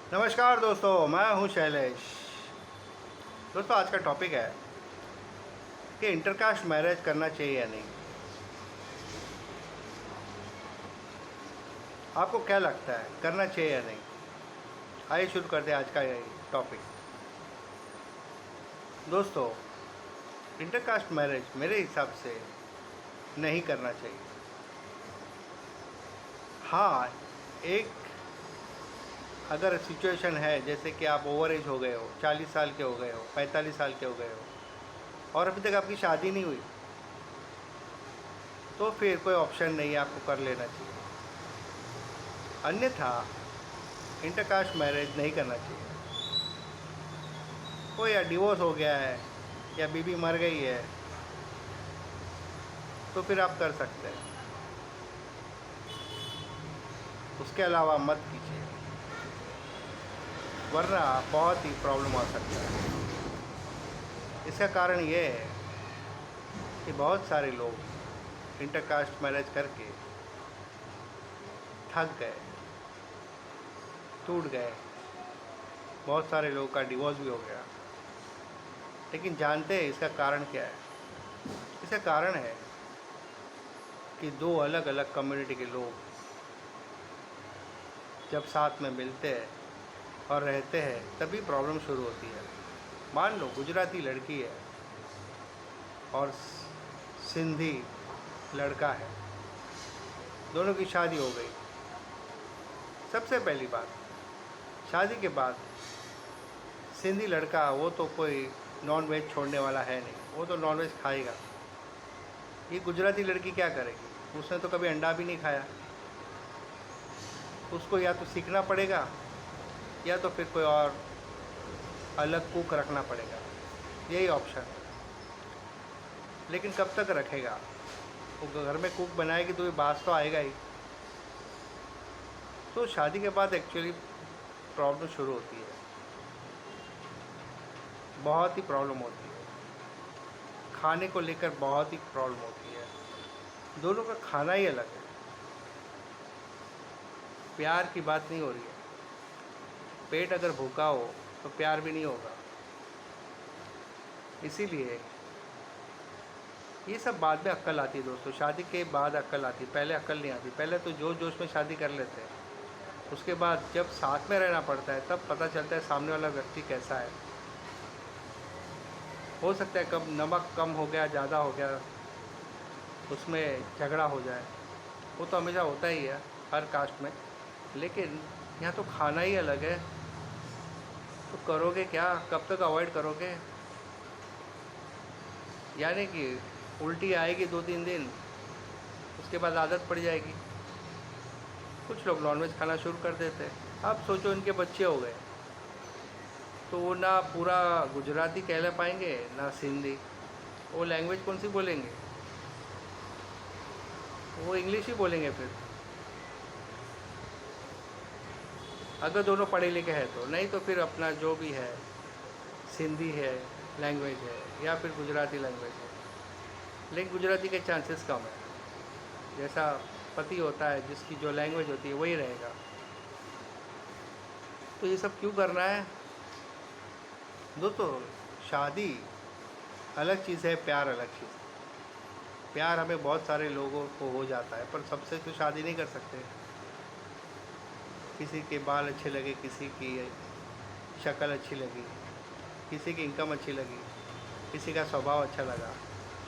नमस्कार दोस्तों, मैं हूं शैलेश। दोस्तों, आज का टॉपिक है कि इंटरकास्ट मैरिज करना चाहिए या नहीं। आपको क्या लगता है, करना चाहिए या नहीं? आइए शुरू करते हैं आज का ये टॉपिक। दोस्तों, इंटरकास्ट मैरिज मेरे हिसाब से नहीं करना चाहिए। हाँ, एक अगर सिचुएशन है जैसे कि आप ओवर एज हो गए हो, 40 साल के हो गए हो, 45 साल के हो गए हो और अभी तक आपकी शादी नहीं हुई, तो फिर कोई ऑप्शन नहीं है, आपको कर लेना चाहिए। अन्यथा इंटरकास्ट मैरिज नहीं करना चाहिए। कोई या डिवोर्स हो गया है या बीवी मर गई है तो फिर आप कर सकते हैं, उसके अलावा मत कीजिए, वरना बहुत ही प्रॉब्लम आ सकता है। इसका कारण ये है कि बहुत सारे लोग इंटरकास्ट मैरिज करके थक गए, टूट गए। बहुत सारे लोगों का डिवोर्स भी हो गया। लेकिन जानते हैं इसका कारण क्या है? इसका कारण है कि दो अलग अलग कम्युनिटी के लोग जब साथ में मिलते हैं और रहते हैं तभी प्रॉब्लम शुरू होती है। मान लो गुजराती लड़की है और सिंधी लड़का है, दोनों की शादी हो गई। सबसे पहली बात, शादी के बाद सिंधी लड़का वो तो कोई नॉन वेज छोड़ने वाला है नहीं, वो तो नॉन वेज खाएगा। ये गुजराती लड़की क्या करेगी? उसने तो कभी अंडा भी नहीं खाया। उसको या तो सीखना पड़ेगा या तो फिर कोई और अलग कुक रखना पड़ेगा, यही ऑप्शन है। लेकिन कब तक रखेगा? वो घर में कुक बनाएगी तो ये बात तो आएगा ही। तो शादी के बाद एक्चुअली प्रॉब्लम शुरू होती है, बहुत ही प्रॉब्लम होती है। खाने को लेकर बहुत ही प्रॉब्लम होती है। दोनों का खाना ही अलग है। प्यार की बात नहीं हो रही है। पेट अगर भूखा हो तो प्यार भी नहीं होगा। इसीलिए ये सब बाद में अक्ल आती है दोस्तों, शादी के बाद अक्ल आती है, पहले अक्ल नहीं आती। पहले तो जोश जोश में शादी कर लेते हैं, उसके बाद जब साथ में रहना पड़ता है तब पता चलता है सामने वाला व्यक्ति कैसा है। हो सकता है कब नमक कम हो गया, ज़्यादा हो गया, उसमें झगड़ा हो जाए, वो तो हमेशा होता ही है हर कास्ट में। लेकिन यहाँ तो खाना ही अलग है, तो करोगे क्या? कब तक अवॉइड करोगे? यानी कि उल्टी आएगी 2-3 दिन, उसके बाद आदत पड़ जाएगी। कुछ लोग नॉनवेज खाना शुरू कर देते हैं। अब सोचो इनके बच्चे हो गए तो वो ना पूरा गुजराती कहला पाएंगे ना सिंधी। वो लैंग्वेज कौन सी बोलेंगे? वो इंग्लिश ही बोलेंगे फिर, अगर दोनों पढ़े लिखे हैं तो। नहीं तो फिर अपना जो भी है, सिंधी है लैंग्वेज है या फिर गुजराती लैंग्वेज है। लेकिन गुजराती के चांसेस कम है। जैसा पति होता है, जिसकी जो लैंग्वेज होती है वही रहेगा। तो ये सब क्यों करना है दोस्तों? शादी अलग चीज़ है, प्यार अलग चीज़ है। प्यार हमें बहुत सारे लोगों को हो जाता है, पर सबसे तो शादी नहीं कर सकते। किसी के बाल अच्छे लगे, किसी की शक्ल अच्छी लगी, किसी की इनकम अच्छी लगी, किसी का स्वभाव अच्छा लगा।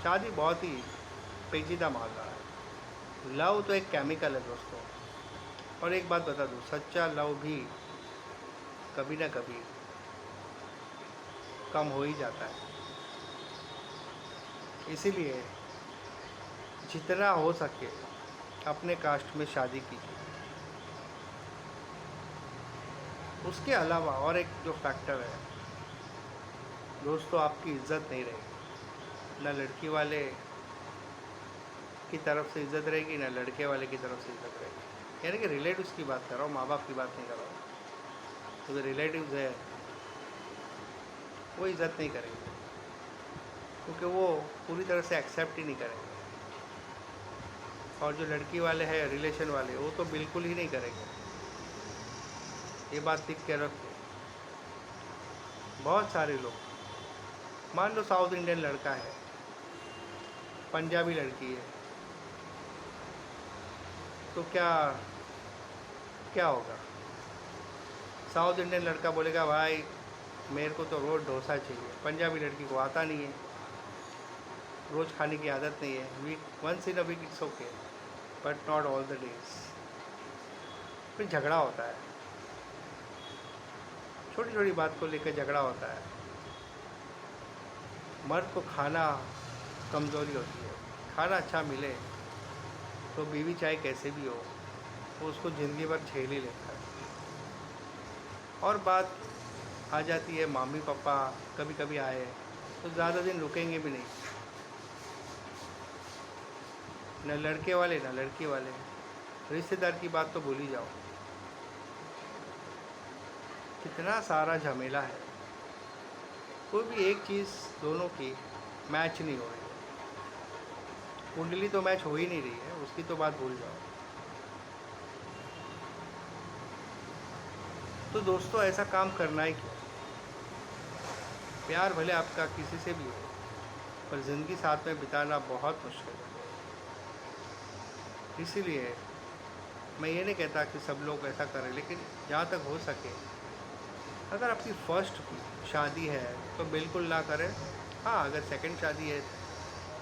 शादी बहुत ही पेचीदा मामला है। लव तो एक केमिकल है दोस्तों। और एक बात बता दूँ, सच्चा लव भी कभी ना कभी कम हो ही जाता है। इसीलिए जितना हो सके अपने कास्ट में शादी कीजिए। उसके अलावा और एक जो फैक्टर है दोस्तों, आपकी इज्जत नहीं रहेगी। ना लड़की वाले की तरफ से इज्जत रहेगी, ना लड़के वाले की तरफ से इज्जत रहेगी। यानी कि रिलेटिव्स की बात कर रहा हूँ, माँ बाप की बात नहीं कर रहा हूँ। तो जो रिलेटिव्स है वो इज़्ज़त नहीं करेंगे, क्योंकि वो पूरी तरह से एक्सेप्ट ही नहीं करेंगे। और जो लड़की वाले हैं, रिलेशन वाले, वो तो बिल्कुल ही नहीं करेंगे। ये बात लिख के रखो। बहुत सारे लोग, मान लो साउथ इंडियन लड़का है, पंजाबी लड़की है, तो क्या क्या होगा? साउथ इंडियन लड़का बोलेगा भाई मेरे को तो रोज़ डोसा चाहिए, पंजाबी लड़की को आता नहीं है, रोज़ खाने की आदत नहीं है, week once in a week it's okay, but not all the days. फिर झगड़ा होता है, छोटी छोटी बात को लेकर झगड़ा होता है। मर्द को खाना कमज़ोरी होती है, खाना अच्छा मिले तो बीवी चाहे कैसे भी हो वो उसको ज़िंदगी भर झेल ही लेता है। और बात आ जाती है मम्मी पापा कभी कभी आए तो ज़्यादा दिन रुकेंगे भी नहीं, न लड़के वाले न लड़की वाले, रिश्तेदार की बात तो भूल ही जाओ। कितना सारा झमेला है, कोई भी एक चीज़ दोनों की मैच नहीं हो रही है। कुंडली तो मैच हो ही नहीं रही है, उसकी तो बात भूल जाओ। तो दोस्तों ऐसा काम करना ही क्यों? प्यार भले आपका किसी से भी हो, पर ज़िंदगी साथ में बिताना बहुत मुश्किल है। इसीलिए मैं ये नहीं कहता कि सब लोग ऐसा करें, लेकिन जहाँ तक हो सके अगर आपकी फर्स्ट शादी है तो बिल्कुल ना करें। हाँ, अगर सेकंड शादी है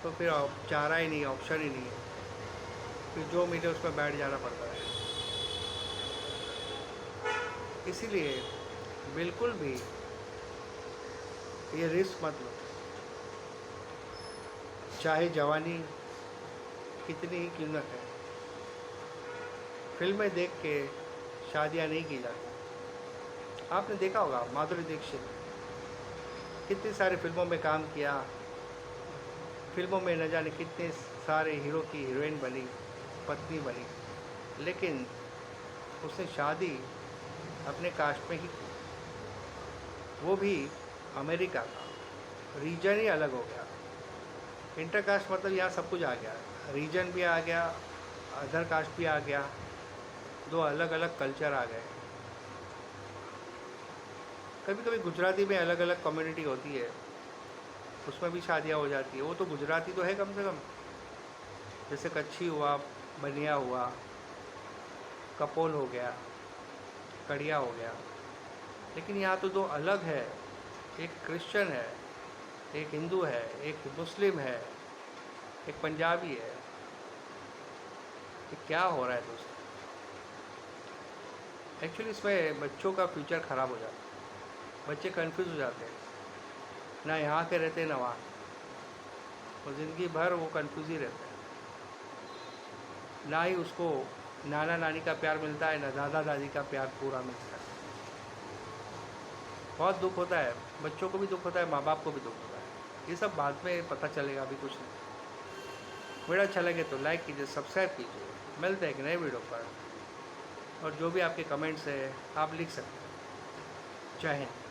तो फिर चारा ही नहीं, ऑप्शन ही नहीं है, फिर जो मिले उसमें बैठ जाना पड़ता है। इसीलिए बिल्कुल भी ये रिस्क मत लो, चाहे जवानी कितनी ही क्यों न है। फिल्में देख के शादियाँ नहीं की जाती। आपने देखा होगा माधुरी दीक्षित कितनी सारी फिल्मों में काम किया, फिल्मों में न जाने कितने सारे हीरो की हीरोइन बनी, पत्नी बनी, लेकिन उसने शादी अपने कास्ट में ही की, वो भी अमेरिका का। रीजन ही अलग हो गया। इंटर कास्ट मतलब यहाँ सब कुछ आ गया, रीजन भी आ गया, अदर कास्ट भी आ गया, दो अलग अलग कल्चर आ गए। कभी कभी गुजराती में अलग अलग कम्युनिटी होती है, उसमें भी शादियाँ हो जाती है। वो तो गुजराती तो है कम से कम, जैसे कच्छी हुआ, बनिया हुआ, कपोल हो गया, कड़िया हो गया। लेकिन यहाँ तो दो अलग है, एक क्रिश्चियन है, एक हिंदू है, एक मुस्लिम है, एक पंजाबी है। ये क्या हो रहा है दोस्तों? एक्चुअली इसमें बच्चों का फ्यूचर ख़राब हो जाता है, बच्चे कंफ्यूज हो जाते हैं, ना यहाँ के रहते ना वहाँ, और ज़िंदगी भर वो कंफ्यूज ही रहते हैं। ना ही उसको नाना नानी का प्यार मिलता है, ना दादा दादी का प्यार पूरा मिलता है। बहुत दुख होता है, बच्चों को भी दुख होता है, माँ बाप को भी दुख होता है। ये सब बाद में पता चलेगा, अभी कुछ नहीं। वीडियो अच्छा लगे तो लाइक कीजिए, सब्सक्राइब कीजिए। मिलते हैं एक नए वीडियो पर, और जो भी आपके कमेंट्स हैं आप लिख सकते हैं। जय हिंद।